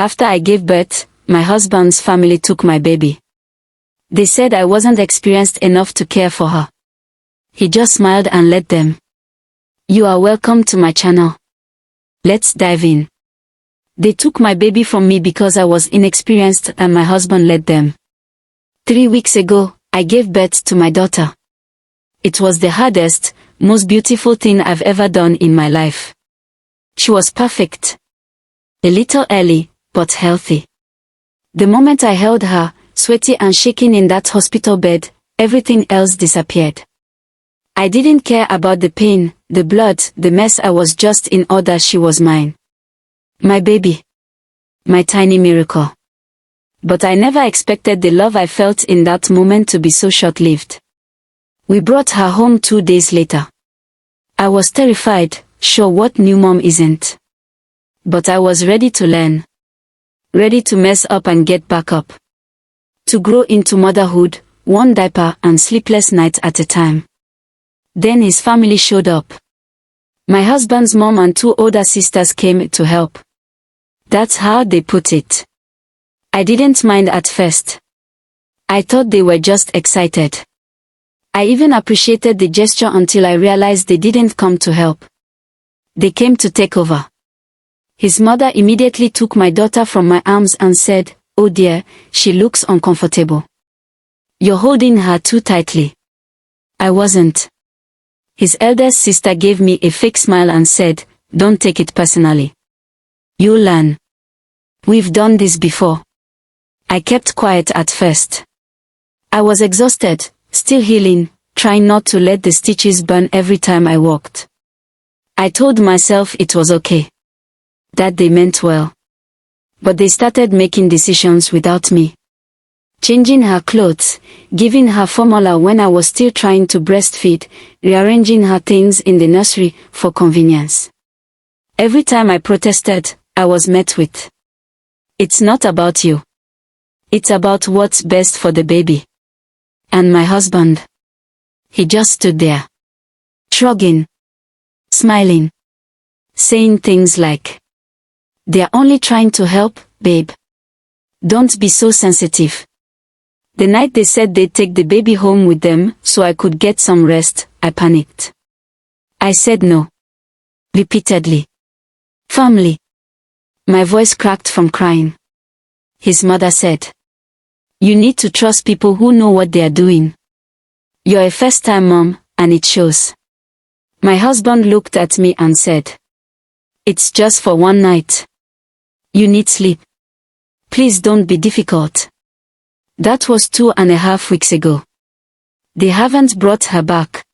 After I gave birth, my husband's family took my baby. They said I wasn't experienced enough to care for her. He just smiled and let them. You are welcome to my channel. Let's dive in. They took my baby from me because I was inexperienced and my husband let them. 3 weeks ago, I gave birth to my daughter. It was the hardest, most beautiful thing I've ever done in my life. She was perfect. A little early, but healthy. The moment I held her, sweaty and shaking in that hospital bed, everything else disappeared. I didn't care about the pain, the blood, the mess. I was just in awe that she was mine. My baby. My tiny miracle. But I never expected the love I felt in that moment to be so short-lived. We brought her home 2 days later. I was terrified, sure, what new mom isn't? But I was ready to learn. Ready to mess up and get back up. To grow into motherhood, one diaper and sleepless nights at a time. Then his family showed up. My husband's mom and 2 older sisters came to help. That's how they put it. I didn't mind at first. I thought they were just excited. I even appreciated the gesture until I realized they didn't come to help. They came to take over. His mother immediately took my daughter from my arms and said, "Oh dear, she looks uncomfortable. You're holding her too tightly." I wasn't. His eldest sister gave me a fake smile and said, "Don't take it personally. You'll learn. We've done this before." I kept quiet at first. I was exhausted, still healing, trying not to let the stitches burn every time I walked. I told myself it was okay. That they meant well. But they started making decisions without me. Changing her clothes, giving her formula when I was still trying to breastfeed, rearranging her things in the nursery for convenience. Every time I protested, I was met with, "It's not about you. It's about what's best for the baby." And my husband? He just stood there. Shrugging. Smiling. Saying things like, "They're only trying to help, babe. Don't be so sensitive." The night they said they'd take the baby home with them so I could get some rest, I panicked. I said no. Repeatedly. Firmly. My voice cracked from crying. His mother said, "You need to trust people who know what they are doing. You're a first-time mom, and it shows." My husband looked at me and said, "It's just for one night. You need sleep. Please don't be difficult." That was 2.5 weeks ago. They haven't brought her back.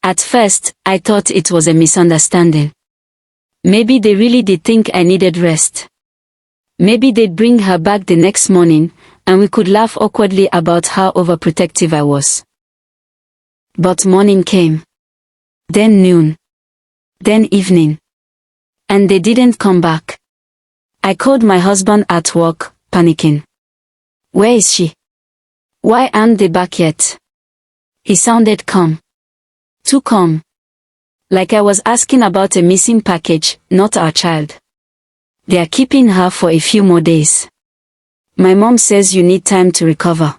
At first, I thought it was a misunderstanding. Maybe they really did think I needed rest. Maybe they'd bring her back the next morning, and we could laugh awkwardly about how overprotective I was. But morning came. Then noon. Then evening. And they didn't come back. I called my husband at work, panicking. "Where is she? Why aren't they back yet?" He sounded calm. Too calm. Like I was asking about a missing package, not our child. "They are keeping her for a few more days. My mom says you need time to recover.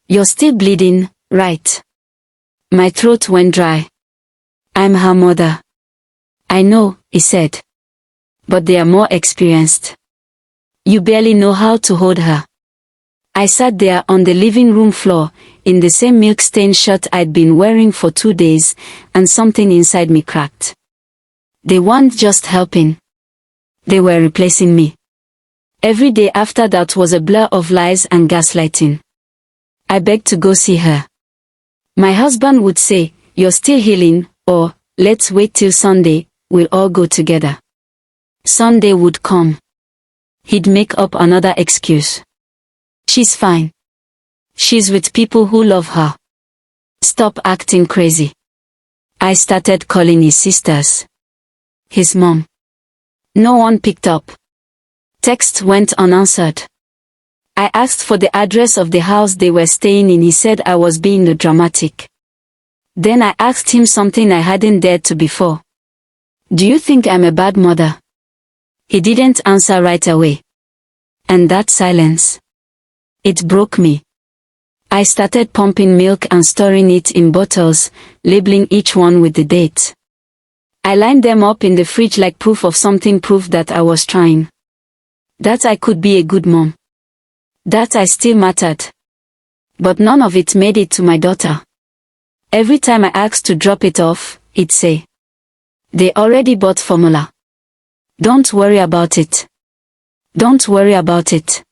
You're still bleeding, right?" My throat went dry. "I'm her mother." "I know," he said. "But they are more experienced. You barely know how to hold her." I sat there on the living room floor, in the same milk-stained shirt I'd been wearing for 2 days, and something inside me cracked. They weren't just helping. They were replacing me. Every day after that was a blur of lies and gaslighting. I begged to go see her. My husband would say, "You're still healing," or, "Let's wait till Sunday, we'll all go together." Sunday would come. He'd make up another excuse. "She's fine. She's with people who love her. Stop acting crazy." I started calling his sisters. His mom. No one picked up. Text went unanswered. I asked for the address of the house they were staying in. He said I was being dramatic. Then I asked him something I hadn't dared to before. "Do you think I'm a bad mother?" He didn't answer right away. And that silence, it broke me. I started pumping milk and storing it in bottles, labeling each one with the date. I lined them up in the fridge like proof of something, proof that I was trying. That I could be a good mom. That I still mattered. But none of it made it to my daughter. Every time I asked to drop it off, it'd say, "They already bought formula. Don't worry about it. Don't worry about it."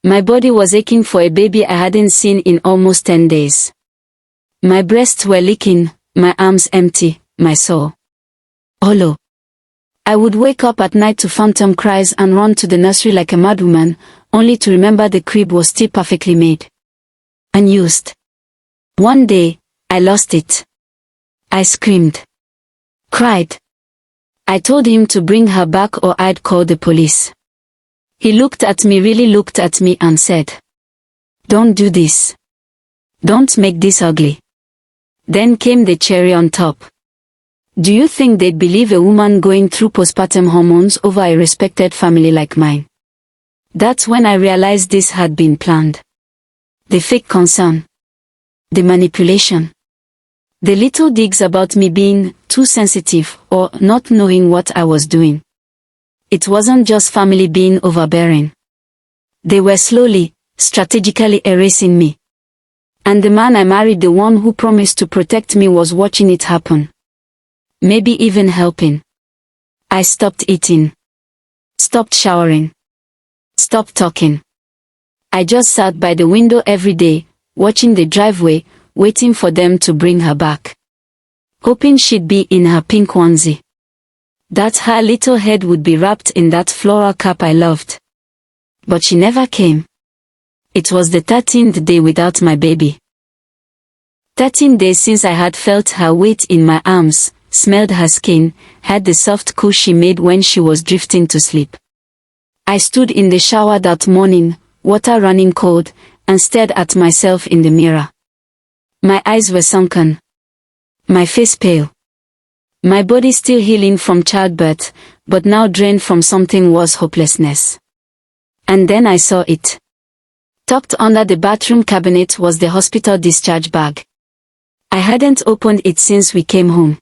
My body was aching for a baby I hadn't seen in almost 10 days. My breasts were leaking, my arms empty, my soul hollow. I would wake up at night to phantom cries and run to the nursery like a madwoman, only to remember the crib was still perfectly made. Unused. One day, I lost it. I screamed. Cried. I told him to bring her back or I'd call the police. He looked at me, really looked at me, and said, "Don't do this. Don't make this ugly." Then came the cherry on top. Do you think they'd believe a woman going through postpartum hormones over a respected family like mine? That's when I realized this had been planned. The fake concern. The manipulation. The little digs about me being too sensitive or not knowing what I was doing. It wasn't just family being overbearing. They were slowly, strategically erasing me. And the man I married, the one who promised to protect me, was watching it happen. Maybe even helping. I stopped eating. Stopped showering. Stopped talking. I just sat by the window every day, watching the driveway, waiting for them to bring her back. Hoping she'd be in her pink onesie. That her little head would be wrapped in that floral cap I loved. But she never came. It was the 13th day without my baby. 13 days since I had felt her weight in my arms, smelled her skin, had the soft coo she made when she was drifting to sleep. I stood in the shower that morning, water running cold, and stared at myself in the mirror. My eyes were sunken. My face pale. My body still healing from childbirth, but now drained from something worse, hopelessness. And then I saw it. Tucked under the bathroom cabinet was the hospital discharge bag. I hadn't opened it since we came home.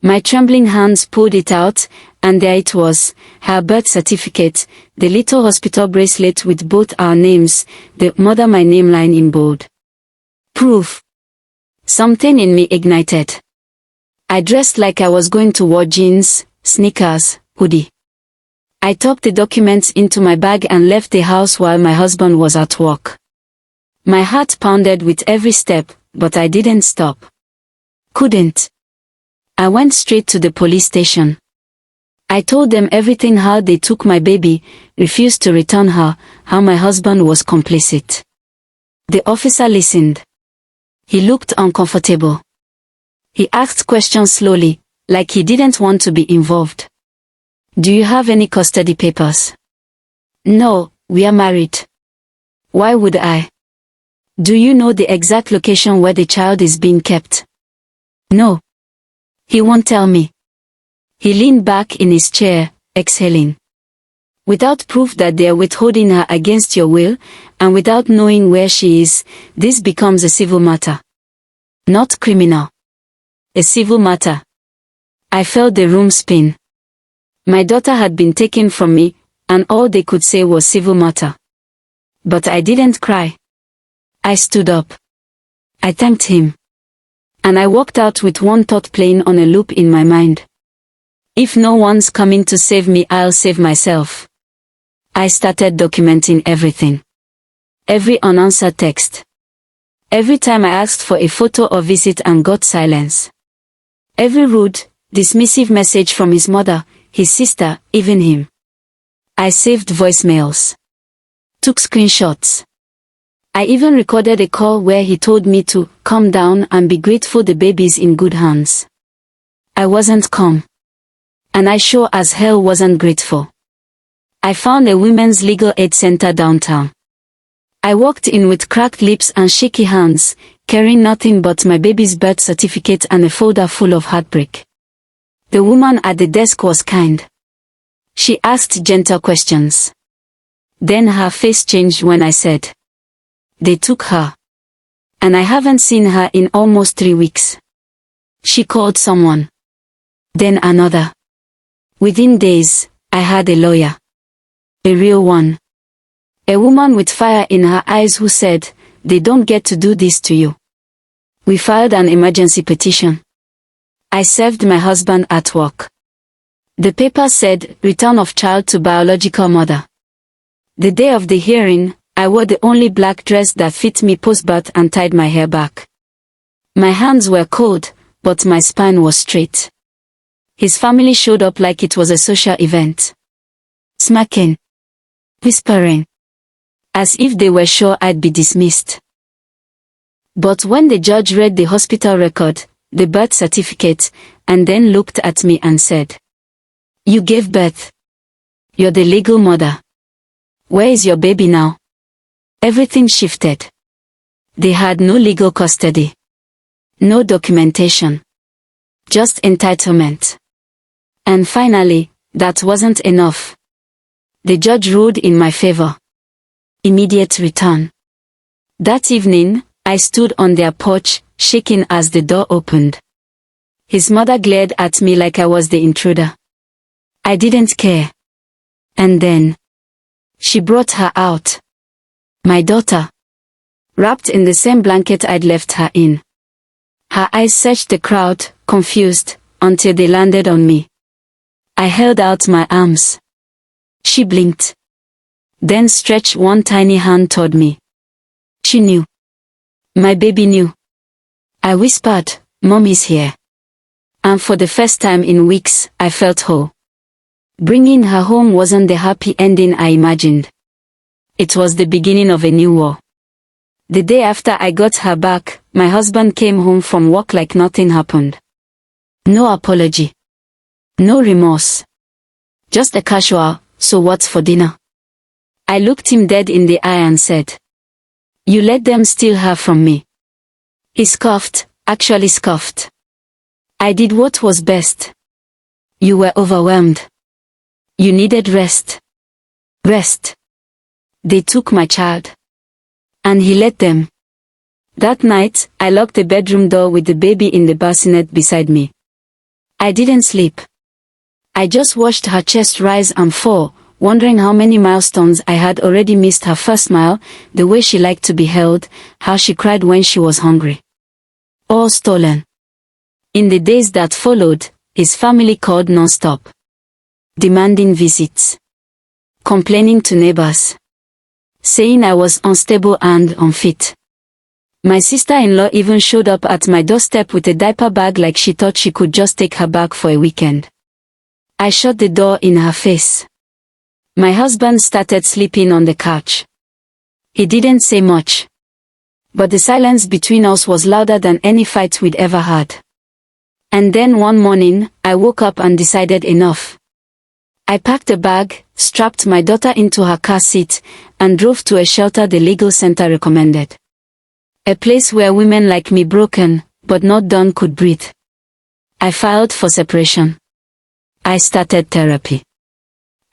My trembling hands pulled it out, and there it was, her birth certificate, the little hospital bracelet with both our names, the mother my name line in bold. Proof. Something in me ignited. I dressed like I was going to wear jeans, sneakers, hoodie. I tucked the documents into my bag and left the house while my husband was at work. My heart pounded with every step, but I didn't stop. Couldn't. I went straight to the police station. I told them everything, how they took my baby, refused to return her, how my husband was complicit. The officer listened. He looked uncomfortable. He asked questions slowly, like he didn't want to be involved. "Do you have any custody papers?" "No, we are married." "Why would I?" "Do you know the exact location where the child is being kept?" "No." "He won't tell me." He leaned back in his chair, exhaling. "Without proof that they are withholding her against your will, and without knowing where she is, this becomes a civil matter. Not criminal. A civil matter." I felt the room spin. My daughter had been taken from me, and all they could say was civil matter. But I didn't cry. I stood up. I thanked him. And I walked out with one thought playing on a loop in my mind. If no one's coming to save me, I'll save myself. I started documenting everything. Every unanswered text. Every time I asked for a photo or visit and got silence. Every rude, dismissive message from his mother, his sister, even him. I saved voicemails. Took screenshots. I even recorded a call where he told me to calm down and be grateful the baby's in good hands. I wasn't calm. And I sure as hell wasn't grateful. I found a women's legal aid center downtown. I walked in with cracked lips and shaky hands, carrying nothing but my baby's birth certificate and a folder full of heartbreak. The woman at the desk was kind. She asked gentle questions. Then her face changed when I said, "They took her. And I haven't seen her in almost 3 weeks." She called someone. Then another. Within days, I had a lawyer. A real one. A woman with fire in her eyes who said, "They don't get to do this to you." We filed an emergency petition. I served my husband at work. The paper said, "Return of child to biological mother." The day of the hearing, I wore the only black dress that fit me post-birth and tied my hair back. My hands were cold, but my spine was straight. His family showed up like it was a social event. Smacking. Whispering. As if they were sure I'd be dismissed. But when the judge read the hospital record, the birth certificate, and then looked at me and said, "You gave birth. You're the legal mother. Where is your baby now?" Everything shifted. They had no legal custody. No documentation. Just entitlement. And finally, that wasn't enough. The judge ruled in my favor. Immediate return. That evening, I stood on their porch, shaking as the door opened. His mother glared at me like I was the intruder. I didn't care. And then, she brought her out. My daughter. Wrapped in the same blanket I'd left her in. Her eyes searched the crowd, confused, until they landed on me. I held out my arms. She blinked. Then stretched one tiny hand toward me. She knew. My baby knew. I whispered, "Mommy's here." And for the first time in weeks, I felt whole. Bringing her home wasn't the happy ending I imagined. It was the beginning of a new war. The day after I got her back, my husband came home from work like nothing happened. No apology. No remorse. Just a casual, "So what's for dinner?" I looked him dead in the eye and said, "You let them steal her from me." He scoffed, actually scoffed. "I did what was best. You were overwhelmed. You needed rest. Rest. They took my child." And he let them. That night, I locked the bedroom door with the baby in the bassinet beside me. I didn't sleep. I just watched her chest rise and fall, wondering how many milestones I had already missed: her first smile, the way she liked to be held, how she cried when she was hungry. All stolen. In the days that followed, his family called non-stop. Demanding visits. Complaining to neighbors. Saying I was unstable and unfit. My sister-in-law even showed up at my doorstep with a diaper bag like she thought she could just take her back for a weekend. I shut the door in her face. My husband started sleeping on the couch. He didn't say much. But the silence between us was louder than any fight we'd ever had. And then one morning, I woke up and decided enough. I packed a bag, strapped my daughter into her car seat, and drove to a shelter the legal center recommended. A place where women like me, broken, but not done, could breathe. I filed for separation. I started therapy.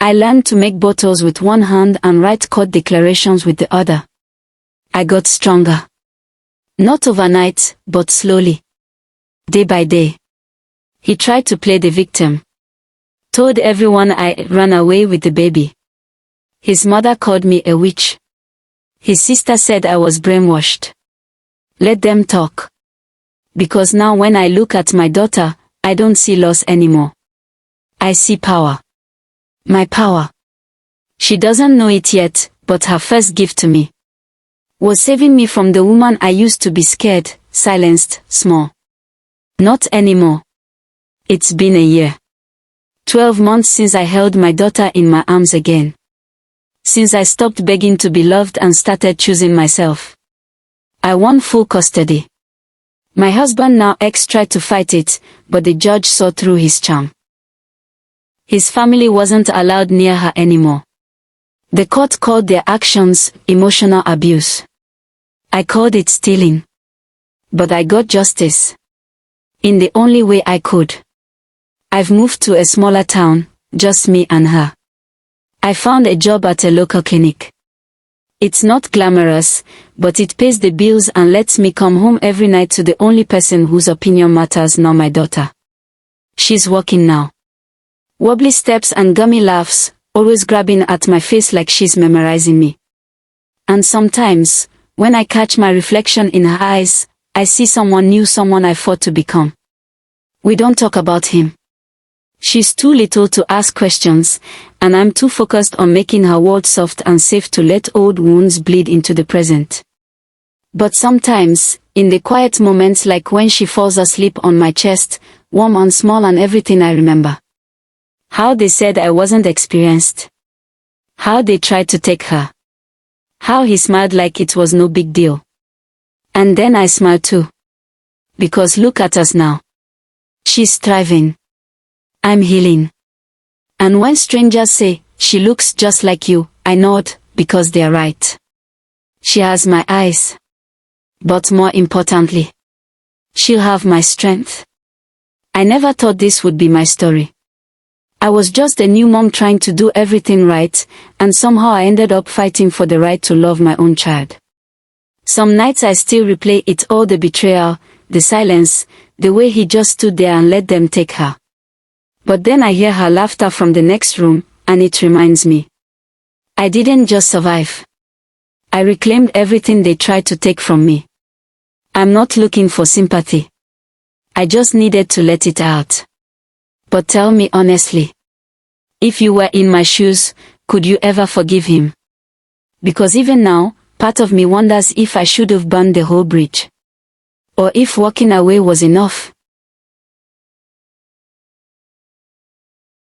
I learned to make bottles with one hand and write court declarations with the other. I got stronger. Not overnight, but slowly. Day by day. He tried to play the victim. Told everyone I ran away with the baby. His mother called me a witch. His sister said I was brainwashed. Let them talk. Because now when I look at my daughter, I don't see loss anymore. I see power. My power. She doesn't know it yet, but her first gift to me was saving me from the woman I used to be: scared, silenced, small. Not anymore. It's been a year. 12 months since I held my daughter in my arms again. Since I stopped begging to be loved and started choosing myself. I won full custody. My husband, now ex, tried to fight it, but the judge saw through his charm. His family wasn't allowed near her anymore. The court called their actions emotional abuse. I called it stealing. But I got justice. In the only way I could. I've moved to a smaller town, just me and her. I found a job at a local clinic. It's not glamorous, but it pays the bills and lets me come home every night to the only person whose opinion matters, not my daughter. She's walking now. Wobbly steps and gummy laughs, always grabbing at my face like she's memorizing me. And sometimes, when I catch my reflection in her eyes, I see someone new, someone I fought to become. We don't talk about him. She's too little to ask questions, and I'm too focused on making her world soft and safe to let old wounds bleed into the present. But sometimes, in the quiet moments like when she falls asleep on my chest, warm and small, and everything I remember. How they said I wasn't experienced. How they tried to take her. How he smiled like it was no big deal. And then I smiled too. Because look at us now. She's thriving. I'm healing. And when strangers say, she looks just like you, I nod, because they're right. She has my eyes. But more importantly, she'll have my strength. I never thought this would be my story. I was just a new mom trying to do everything right, and somehow I ended up fighting for the right to love my own child. Some nights I still replay it all, the betrayal, the silence, the way he just stood there and let them take her. But then I hear her laughter from the next room, and it reminds me. I didn't just survive. I reclaimed everything they tried to take from me. I'm not looking for sympathy. I just needed to let it out. But tell me honestly. If you were in my shoes, could you ever forgive him? Because even now, part of me wonders if I should have burned the whole bridge. Or if walking away was enough.